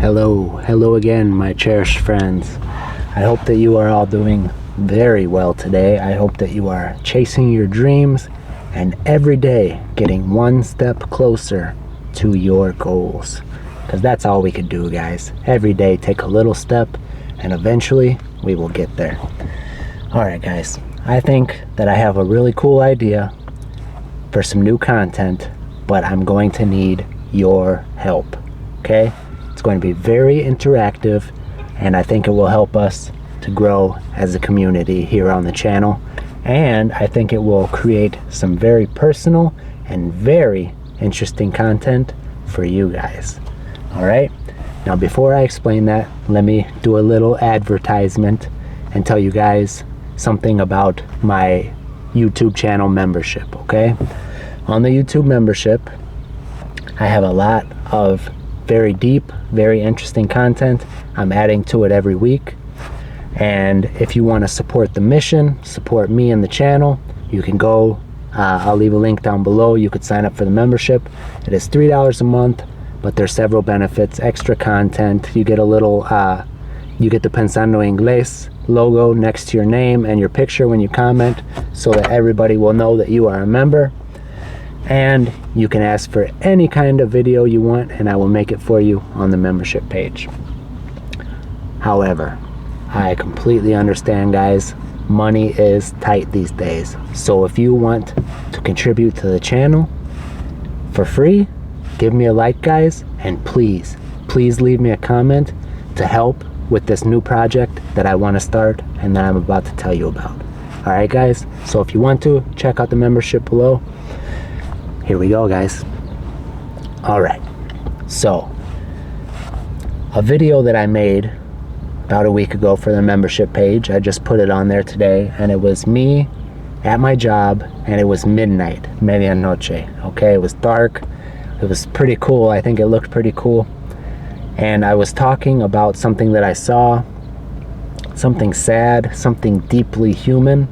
Hello again, my cherished friends. I hope that you are all doing very well today. I hope that you are chasing your dreams and every day getting one step closer to your goals. Because that's all we could do, guys. Every day take a little step and eventually we will get there. Alright guys, I think that I have a really cool idea for some new content, but I'm going to need your help. Okay? It's going to be very interactive, and I think it will help us to grow as a community here on the channel, and I think it will create some very personal and very interesting content for you guys. Alright? Now before I explain that, let me do a little advertisement and tell you guys something about my YouTube channel membership, okay? On the YouTube membership, I have a lot of very deep, very interesting content. I'm adding to it every week. And if you want to support the mission, support me and the channel, you can go, I'll leave a link down below. You could sign up for the membership. It is $3 a month, but there's several benefits, extra content. You get a little, you get the Pensando Inglés logo next to your name and your picture when you comment so that everybody will know that you are a member. And you can ask for any kind of video you want and I will make it for you on the membership page. However, I completely understand, guys, money is tight these days. So if you want to contribute to the channel for free, give me a like, guys, and please leave me a comment to help with this new project that I want to start and that I'm about to tell you about. Alright guys, so if you want to, check out the membership below. Here we go, guys. Alright, so a video that I made about a week ago for the membership page, I just put it on there today, and it was me at my job, and it was midnight, medianoche, okay? It was dark, it was pretty cool, I think it looked pretty cool, and I was talking about something that I saw, something sad, something deeply human,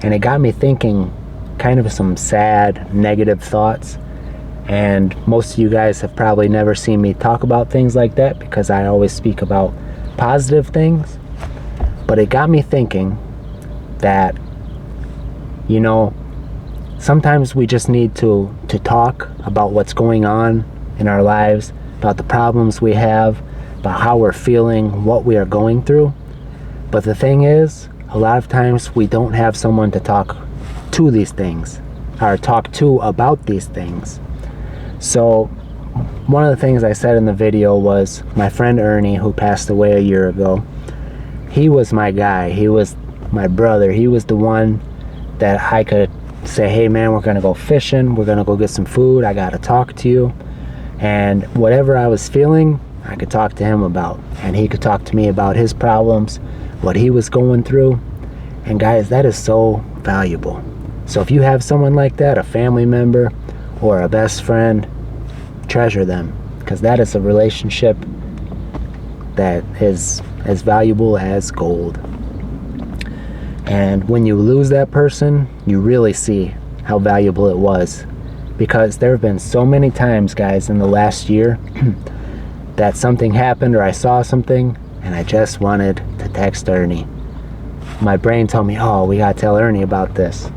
and it got me thinking kind of some sad, negative thoughts. And most of you guys have probably never seen me talk about things like that because I always speak about positive things. But it got me thinking that, you know, sometimes we just need to talk about what's going on in our lives, about the problems we have, about how we're feeling, what we are going through. But the thing is, a lot of times we don't have someone to talk to these things or talk to about these things. So one of the things I said in the video was my friend Ernie, who passed away a year ago, he was my guy, he was my brother, he was the one that I could say, hey man, we're gonna go fishing, we're gonna go get some food, I gotta talk to you. And whatever I was feeling, I could talk to him about, and he could talk to me about his problems, what he was going through. And guys, that is so valuable. So if you have someone like that, a family member or a best friend, treasure them, because that is a relationship that is as valuable as gold. And when you lose that person, you really see how valuable it was, because there have been so many times, guys, in the last year that something happened or I saw something and I just wanted to text Ernie. My brain told me, oh, we gotta tell Ernie about this.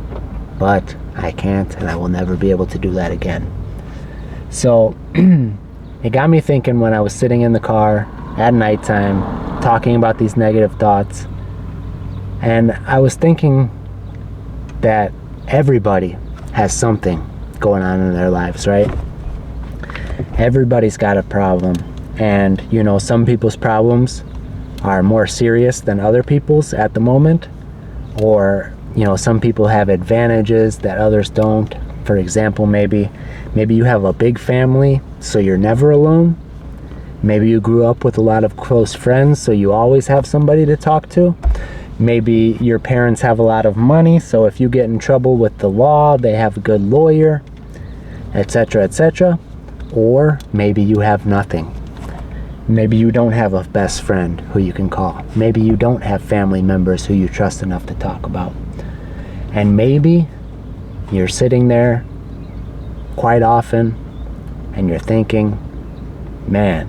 But I can't, and I will never be able to do that again. So it got me thinking when I was sitting in the car at nighttime talking about these negative thoughts, and I was thinking that everybody has something going on in their lives, right? Everybody's got a problem, and you know, some people's problems are more serious than other people's at the moment, or you know, some people have advantages that others don't. For example, maybe you have a big family, so you're never alone. Maybe you grew up with a lot of close friends, so you always have somebody to talk to. Maybe your parents have a lot of money, so if you get in trouble with the law, they have a good lawyer, etc., etc. Or maybe you have nothing. Maybe you don't have a best friend who you can call. Maybe you don't have family members who you trust enough to talk about. And maybe you're sitting there quite often and you're thinking, man,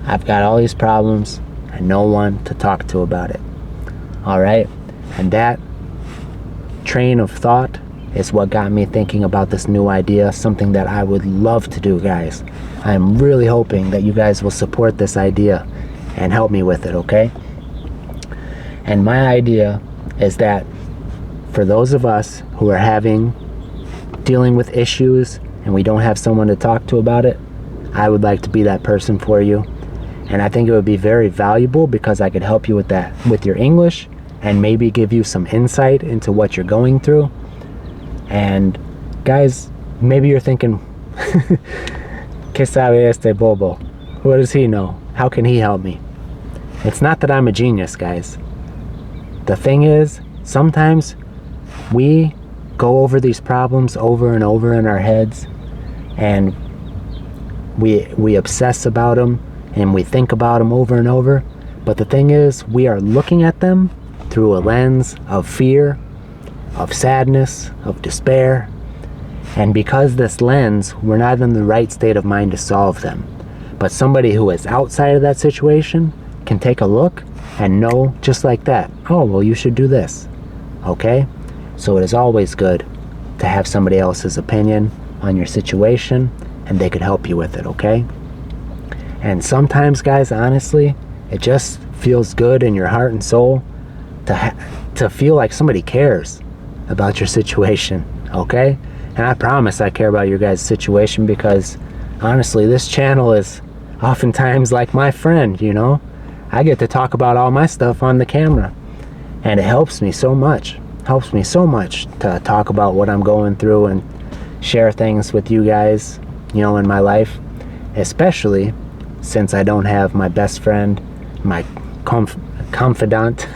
I've got all these problems and no one to talk to about it. All right? And that train of thought is what got me thinking about this new idea, something that I would love to do, guys. I'm really hoping that you guys will support this idea and help me with it, okay? And my idea is that for those of us who are dealing with issues and we don't have someone to talk to about it, I would like to be that person for you. And I think it would be very valuable because I could help you with that, with your English, and maybe give you some insight into what you're going through. And guys, maybe you're thinking, ¿Qué sabe este bobo? What does he know? How can he help me? It's not that I'm a genius, guys. The thing is, sometimes we go over these problems over and over in our heads, and we obsess about them, and we think about them over and over. But the thing is, we are looking at them through a lens of fear, of sadness, of despair. And because this lens, we're not in the right state of mind to solve them. But somebody who is outside of that situation can take a look and know just like that, oh, well, you should do this. Okay? So it is always good to have somebody else's opinion on your situation, and they could help you with it, okay? And sometimes, guys, honestly, it just feels good in your heart and soul to feel like somebody cares about your situation, okay? And I promise I care about your guys' situation, because honestly, this channel is oftentimes like my friend, you know? I get to talk about all my stuff on the camera, and it helps me so much. Helps me so much to talk about what I'm going through and share things with you guys, you know, in my life, especially since I don't have my best friend, my confidant.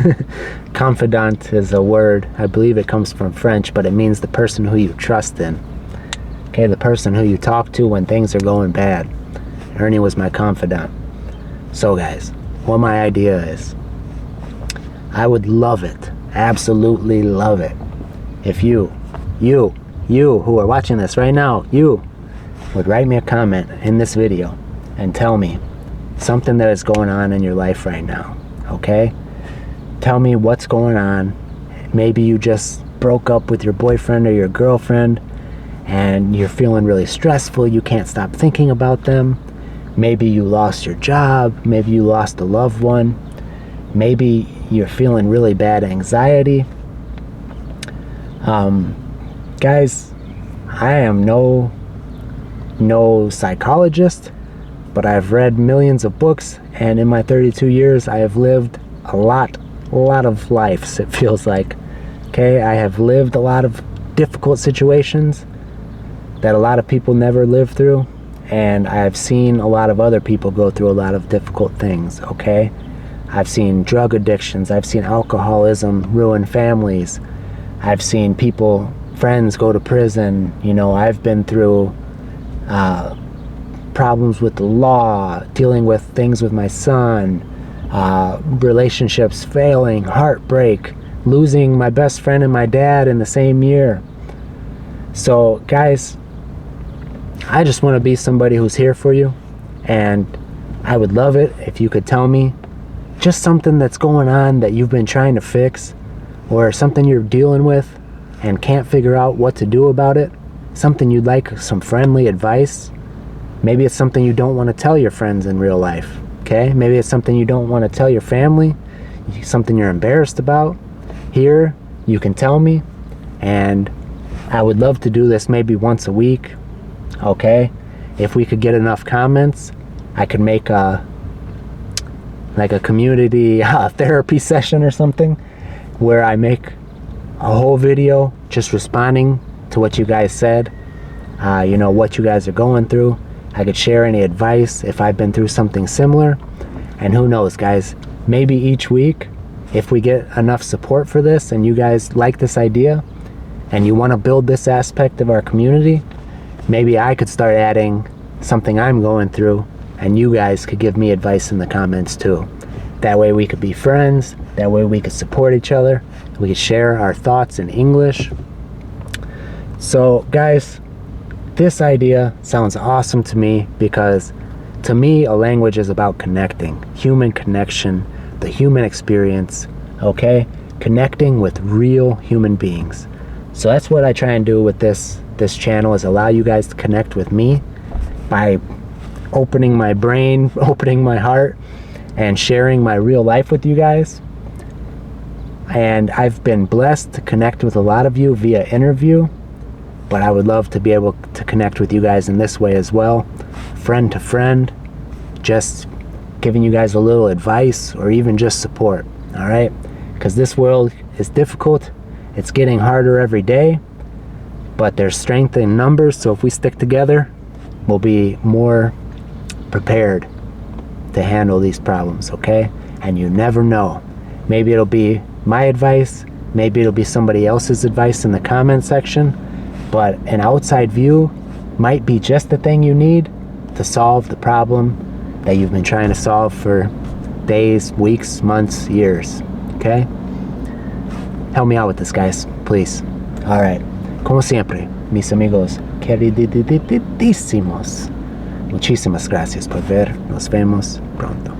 Confidant is a word, I believe it comes from French, but it means the person who you trust in. Okay, the person who you talk to when things are going bad. Ernie was my confidant. So guys, what my idea is, I would love it, absolutely love it, if you who are watching this right now, you would write me a comment in this video and tell me something that is going on in your life right now, okay? Tell me what's going on. Maybe you just broke up with your boyfriend or your girlfriend and you're feeling really stressful. You can't stop thinking about them. Maybe you lost your job. Maybe you lost a loved one. Maybe you're feeling really bad anxiety. Guys, I am no psychologist, but I've read millions of books, and in my 32 years I have lived a lot of lives, it feels like. Okay, I have lived a lot of difficult situations that a lot of people never live through, and I've seen a lot of other people go through a lot of difficult things, okay? I've seen drug addictions, I've seen alcoholism ruin families, I've seen friends go to prison, you know, I've been through problems with the law, dealing with things with my son, relationships failing, heartbreak, losing my best friend and my dad in the same year. So guys, I just want to be somebody who's here for you, and I would love it if you could tell me just something that's going on that you've been trying to fix, or something you're dealing with and can't figure out what to do about it, something you'd like some friendly advice. Maybe it's something you don't want to tell your friends in real life, okay? Maybe it's something you don't want to tell your family, something you're embarrassed about. Here, you can tell me, and I would love to do this maybe once a week, okay? If we could get enough comments, I could make a community therapy session or something, where I make a whole video just responding to what you guys said, you know, what you guys are going through. I could share any advice if I've been through something similar. And who knows, guys, maybe each week, if we get enough support for this and you guys like this idea and you want to build this aspect of our community, maybe I could start adding something I'm going through, and you guys could give me advice in the comments too. That way we could be friends, that way we could support each other, we could share our thoughts in English. So guys, this idea sounds awesome to me, because To me, a language is about connecting, human connection, the human experience, okay? Connecting with real human beings. So that's what I try and do with this channel, is allow you guys to connect with me by opening my brain, opening my heart, and sharing my real life with you guys. And I've been blessed to connect with a lot of you via interview, but I would love to be able to connect with you guys in this way as well, friend to friend, just giving you guys a little advice or even just support, all right? Because this world is difficult. It's getting harder every day, but there's strength in numbers, so if we stick together, we'll be more prepared to handle these problems, okay? And you never know. Maybe it'll be my advice, maybe it'll be somebody else's advice in the comment section, but an outside view might be just the thing you need to solve the problem that you've been trying to solve for days, weeks, months, years, okay? Help me out with this, guys, please. All right. Como siempre, mis amigos queridísimos, muchísimas gracias por ver. Nos vemos pronto.